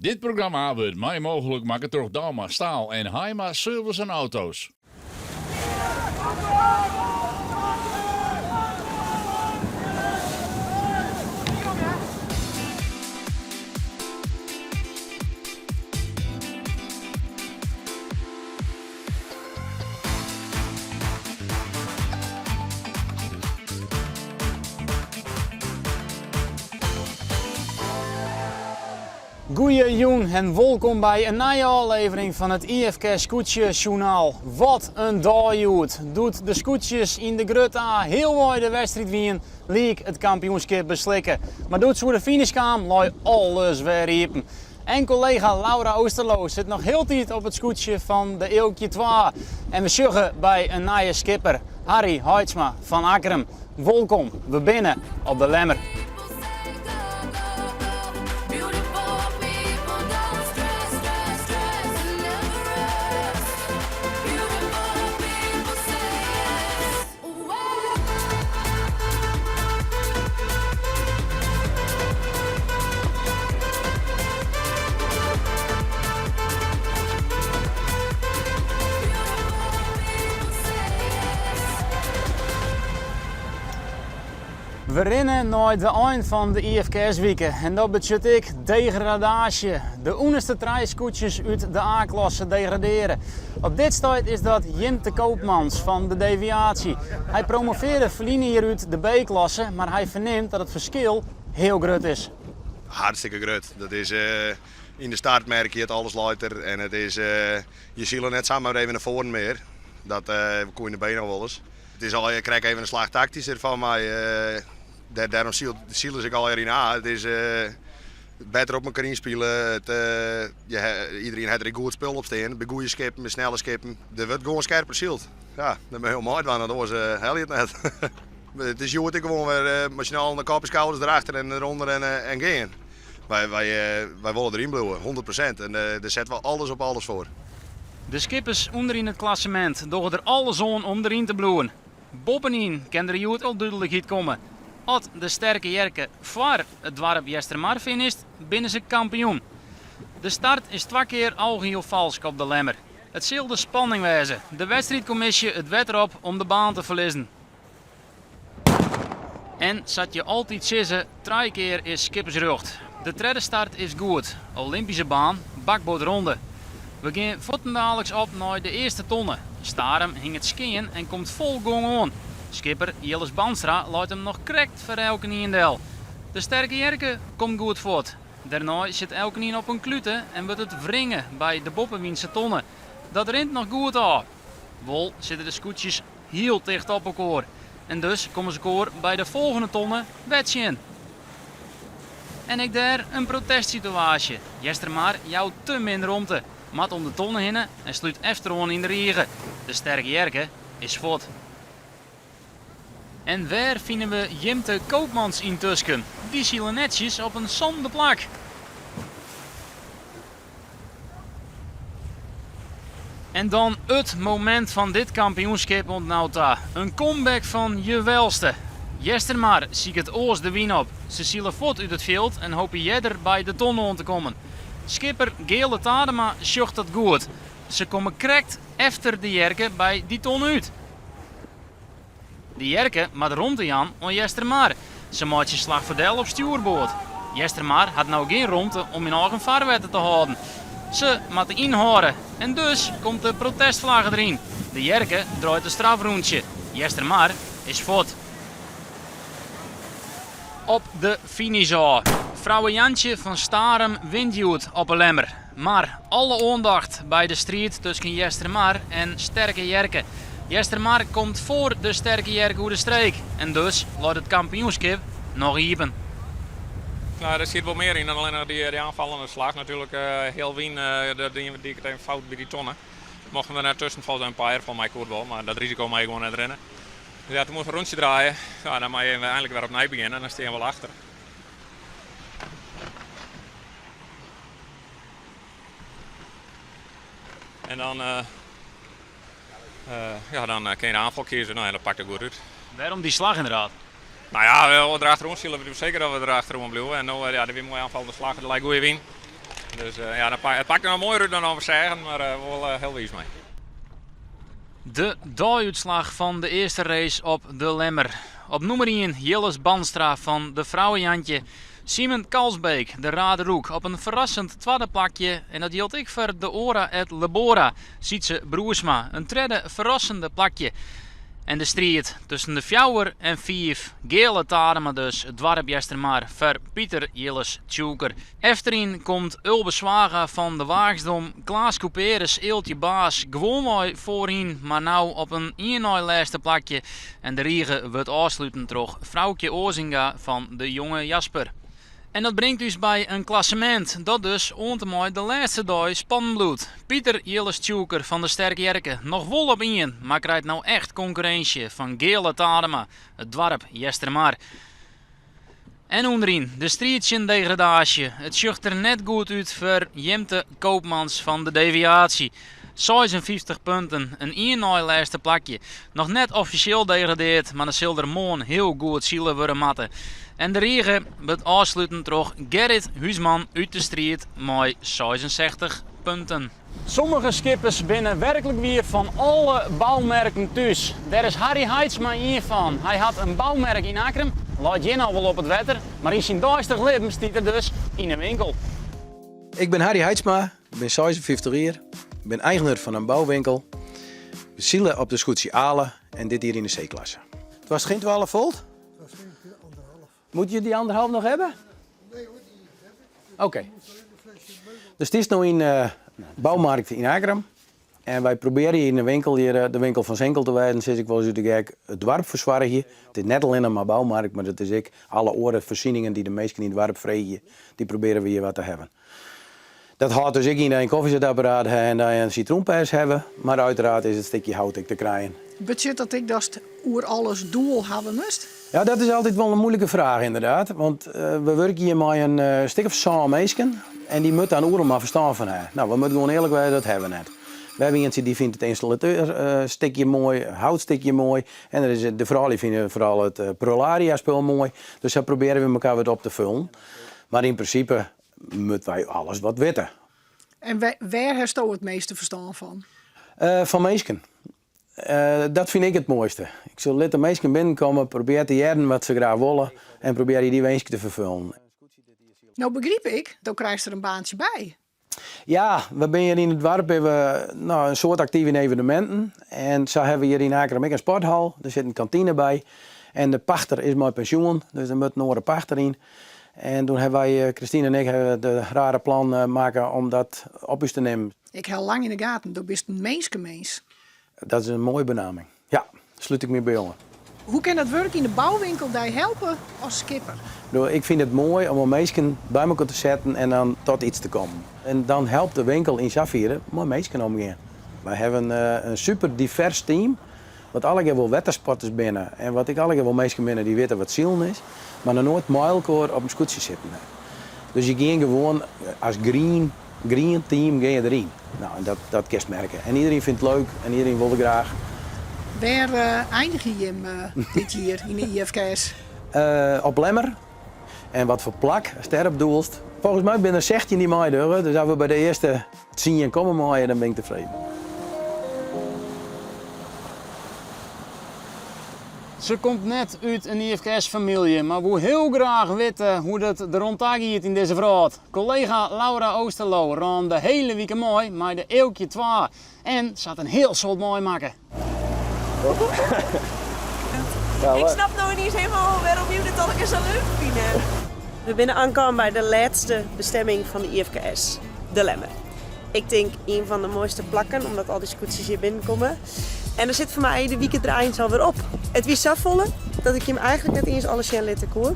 Dit programma wordt mij mogelijk maken door Dalma Staal en Heima Service en Auto's. Goeie jong en welkom bij een nieuwe aflevering van het IFK Scootje Journaal. Wat een dag doet de scootjes in de Grutta heel mooi de wedstrijd wien, leek het kampioenschap beslikken. Maar doet zo de finish kwam, loopt alles weer riepen. En collega Laura Oosterloos zit nog heel tijd op het scootje van de Eeuwkje 2. En we zuggen bij een nieuwe skipper, Harry Heidsma van Akkerum. Welkom, we binnen op de Lemmer. We rennen naar het eind van de IFK's-weken en dat betekent ik degradatie. De onderste drie scootjes uit de A-klasse degraderen. Op dit start is dat Jim de Koopmans van de deviatie. Hij promoveerde verliezen hier uit de B-klasse, maar hij verneemt dat het verschil heel groot is. Hartstikke groot. Dat is, in de start merk je het alles luider en het is, je ziet er net samen even naar voren meer. Dat kon je de benen al wel eens. Het is al, je krijgt even een slag tactischer van mij. Daarom zielen zich al erin aan. Het is beter op elkaar inspelen. Iedereen heeft er een goed spel op staan. Bij goede skippen, bij snelle skippen. Er wordt gewoon scherper zield. Ja, dat ben heel mooi, want anders hel je het net. Het is goed gewoon weer machinaal de kop en schouders erachter en eronder en gaan. Wij willen erin blijven, 100%. En daar zetten we alles op alles voor. De skippers onderin het klassement doen er alles om erin te blijven. Bovenin kan er goed al duidelijkheid komen. Als de sterke Jerke voor het dorp Jestermar finisht, binnen ze kampioen. De start is 2 keer algeheel vals op de Lemmer. Het zal de spanning wijzen. De wedstrijdcommissie het wet erop om de baan te verliezen. En zat je altijd zissen, 3 keer is skippersrucht. De tweede start is goed. Olympische baan, bakbootronde. We gaan voetendaliks op naar de eerste tonne. Starem hing het skiën en komt vol gong aan. Skipper Jilles Banstra laat hem nog correct voor Elkenien. De sterke Jerke komt goed voort. Daarna zit Elkenien op een klute en wordt het wringen bij de Boppenwiense tonne. Dat rint nog goed aan. Wol zitten de scootjes heel dicht op elkaar. En dus komen ze koor bij de volgende tonne wetje in. En ik daar een protestsituatie. Jestermar jou te min romte. Mat om de tonne heen en sluit Efteron in de regen. De sterke Jerke is voort. En waar vinden we Jim de Koopmans intussen? Die zielen netjes op een zonde plak. En dan het moment van dit kampioenschap ontnauwt. Een comeback van je welste. Jestermar ziet het oors de wien op. Ze zielen voort uit het veld en hopen jeder bij de tonne om te komen. Skipper Gele Tadema zocht dat goed. Ze komen correct efter de Jerke bij die tonne uit. De Jerke maakt rond de Jan aan Jestermar. Ze maakt je slagverdel op stuurboord. Jestermar had nou geen romte om in eigen vaarwetten te houden. Ze moeten inhouden en dus komt de protestvlag erin. De Jerke draait een strafroentje. Jestermar is voort. Op de finish. Vrouwen Jantje van Starem wint op een Lemmer. Maar alle aandacht bij de strijd tussen Jestermar en sterke Jerke. Jestermar komt voor de sterke Jerke uit de streek. En dus laat het kampioenschap nog even. Nou, er zit wel meer in dan alleen die aanvallende slag. Natuurlijk heel Wien, die ik het even fout bij die tonnen. Mochten we ertussen vallen een paar van mij wel, maar dat risico mag je gewoon net rennen. Dus ja, toen moest een rondje draaien. Ja, dan mag je eindelijk weer opnieuw beginnen en dan sta je wel achter. En dan, dan kun je de aanval kiezen. Nou, en dat pakt het goed uit. Waarom die slag inderdaad? Nou ja, we erachterom zullen we zeker dat we erachterom blijven. En nou, ja, de weer mooi aanvallende slag, de lijkt goeie win. Dus ja, het pakt er nog mooier dan over zeggen, maar wel heel wies mee. De dooduitslag van de eerste race op de Lemmer. Op nummer 1 Jilles Banstra van de vrouwenjantje. Simon Kalsbeek, de Raderoek, op een verrassend tweede plakje. En dat hield ik voor de Ora et Lebora, Sietse Broersma. Een tweede verrassende plakje. En de strijd tussen de 4 en 5 gele tadema dus, het dwarp maar voor Pieter Jilles Tjoeker. Efterin komt Ulbe Zwaga van de Waagsdom, Klaas Couperus, Eeltje Baas, gewoon mooi voorin, maar nou op een laatste plakje. En de riege wordt afsluiten toch Vrouwtje Ozinga van de jonge Jasper. En dat brengt dus bij een klassement dat dus ontemooi de laatste dag spannend bloedt. Pieter Jilles Tjoeker van de Sterke Jerke nog vol op 1, maar krijgt nou echt concurrentie van Gele Tadema, het dwarp Jestermar. En onderin de strijdje degradatie. Het ziet er net goed uit voor Jemte Koopmans van de deviatie. 56 punten, een laatste plakje. Nog net officieel degradeerd, maar de zal er morgen heel goed zielen worden matten. En de regen wordt afsluitend toch Gerrit Huisman uit de strijd met 66 punten. Sommige skippers binnen werkelijk weer van alle bouwmerken thuis. Daar is Harry Heidsma een van. Hij had een bouwmerk in Akrum, laat je nou wel op het wetter, maar in zijn 30 leven stiet er dus in een winkel. Ik ben Harry Heidsma, ik ben 56 jaar, ik ben eigenaar van een bouwwinkel. We zielen op de scootsie Alen en dit hier in de C-klasse. Het was geen 12 volt? Het was geen 1,5. Moet je die 1,5 nog hebben? Nee hoor, die heb ik. Oké. Dus het is nu in bouwmarkt in Akrum. En wij proberen hier in de winkel, hier, de winkel van Zenkel te wijden, zeg ik wel eens uit de gek, het dorp verzwargen. Het is net alleen maar bouwmarkt, maar dat is ik. Alle oren voorzieningen die de mensen in het dorp vregen, die proberen we hier wat te hebben. Dat houdt dus ik in een koffiezetapparaat en dat je een citroenpers hebben, maar uiteraard is het stukje hout ik te krijgen. Betekent dat ik dat oer alles doel hebben moest? Ja, dat is altijd wel een moeilijke vraag inderdaad, want we werken hier met een stuk of 6 mensen en die moeten aan oren maar verstaan van haar. Nou, we moeten gewoon eerlijk zijn, dat hebben we net. We hebben iemand die vindt het installateur stukje mooi, houtstukje mooi. En er is de vrouwen die vinden vooral het Prolaria spul mooi. Dus daar proberen we elkaar wat op te vullen. Maar in principe moeten wij alles wat weten. En waar heeft u het meeste verstand van? Van mensen. Dat vind ik het mooiste. Ik zal laten mensen binnenkomen, probeer te jaren wat ze graag willen. En probeer die wensen te vervullen. Nou begreep ik, dan krijg je er een baantje bij. Ja, we zijn hier in het dorp hebben een soort actieve evenementen. En zo hebben we hier in Akrum ook een sporthal. Er zit een kantine bij. En de pachter is mijn pensioen, dus er moet nog een pachter in. En toen hebben wij, Christine en ik, de rare plan maken om dat op ons te nemen. Ik hou lang in de gaten, dat bist een mens. Dat is een mooie benaming. Ja, sluit ik me bij jongen. Hoe kan dat werk in de bouwwinkel die helpen als skipper? Ik vind het mooi om een mensen bij elkaar te zetten en dan tot iets te komen. En dan helpt de winkel in Xavieren mooi mensen omgaan. Wij hebben een super divers team. Wat alle keer wel wettersporters binnen. En wat ik alle keer wel mensen binnen die weten wat zielen is. Maar dan nooit met elkaar op een scootje zitten. Dus je gaat gewoon als green team ga je erin. Nou, en dat kun je merken. En iedereen vindt het leuk en iedereen wil het graag. Waar eindig je hem dit jaar in de IFKS? Op Lemmer. En wat voor plak, sterp doelst. Volgens mij ben er 16 die mij deuren. Dus als we bij de eerste 10 komen maaien, dan ben ik tevreden. Ze komt net uit een IFKS-familie, maar wil heel graag weten hoe dat er rondtag gaat in deze vrouw. Collega Laura Oosterlo ran de hele week mooi, maar de eeuwtje 2. En ze had een heel soort mooi maken. Ik snap nog niet eens helemaal waarom jullie dit al eens zo leuk vinden. We zijn aangekomen bij de laatste bestemming van de IFKS, de Lemmer. Ik denk een van de mooiste plakken, omdat al die scooters hier binnenkomen. En er zit voor mij de weekend er eind alweer op. Het was zo vol dat ik hem eigenlijk net eens alles in liet koer.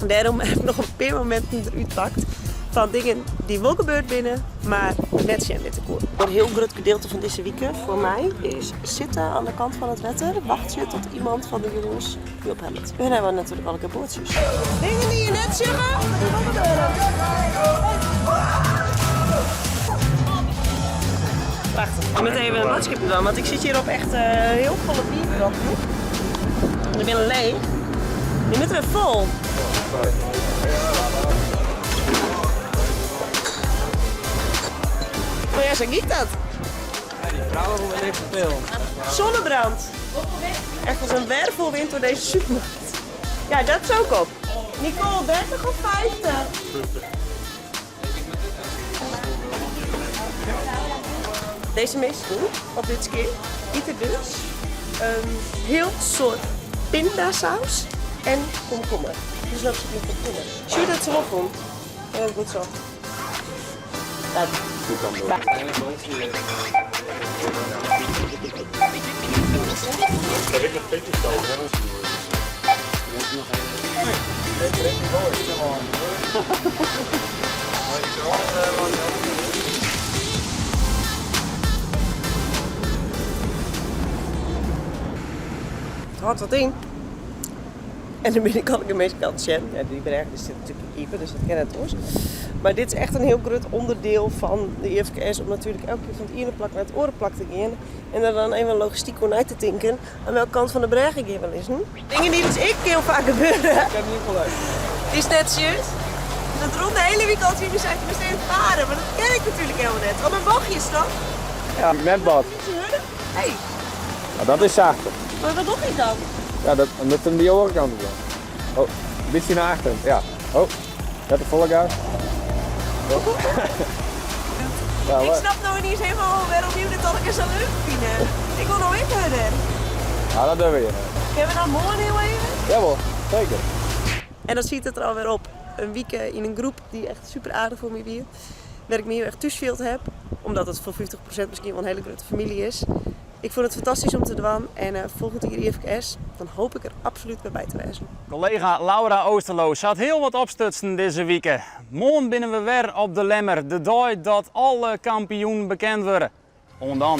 Daarom heb ik nog een paar momenten eruit gepakt van dingen die wel gebeurd binnen, maar net in liet koer. Een heel groot gedeelte van deze weekend voor mij is zitten aan de kant van het wetter, wachten tot iemand van de jongens je ophelpt. Hun hebben natuurlijk al bootjes. Dingen die je net zeggen, die gebeuren. Prachtig. Ik moet even een boodschapje doen, want ik zit hier op echt heel volle bier. Ik ben leeg. Die moeten we vol. Ja, zo giet dat. Die vrouwen willen niet veel. Zonnebrand. Echt als een wervelwind door deze supermarkt. Ja, dat is ook op. Nicole, 30 of 50? Deze meest doen op dit keer. Eten dus een heel soort pindasaus en komkommer. Dus dat is niet komkommer. Zie dat ze nog komt? Heel goed zo. Ja, het houdt wat in. En de binnenkant de meeste kant jam. Ja, die berg is natuurlijk ieper, dus dat ken het ons. Maar dit is echt een heel groot onderdeel van de IFKS om natuurlijk elke keer van het ene plak naar het andere plak te gaan. En er dan even logistiek kon uit te tinken aan welke kant van de berg ik hier wel is. Dingen die dus ik heel vaak gebeuren. Ik heb niet geluid. Is net juist. Dat rond de hele week altijd zijn we steeds varen, maar dat ken ik natuurlijk helemaal net. Op mijn bochtjes toch? Ja, met bad. Hé, Nou, dat is zachter. maar wat doe ik dan? Ja, dat is die andere kant op. Oh, een beetje naar achteren. Ja. Oh, met de volle gas. Ja, Ik snap nou niet eens helemaal waarom jullie dit al eens zo leuk vinden. Ik wil nog even verder. ja, dat doen we hier. Kunnen we dan morgen heel even? Jawel, zeker. En dan ziet het er alweer op. Een week in een groep die echt super aardig voor me weer. Waar ik me heel erg thuisveeld heb. Omdat het voor 50% misschien wel een hele grote familie is. Ik vond het fantastisch om te doen. En volgend jaar IFKS, dan hoop ik er absoluut bij te wezen. Collega Laura Oosterloos had heel wat opstutsen deze week. Morgen binnen we weer op de Lemmer, de dag dat alle kampioenen bekend worden. Ondan.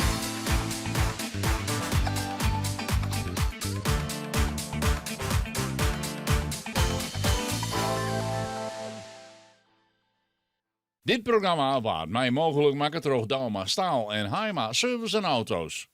Dit programma waard mij mogelijk maken door Dalma Staal en Heima Service en Auto's.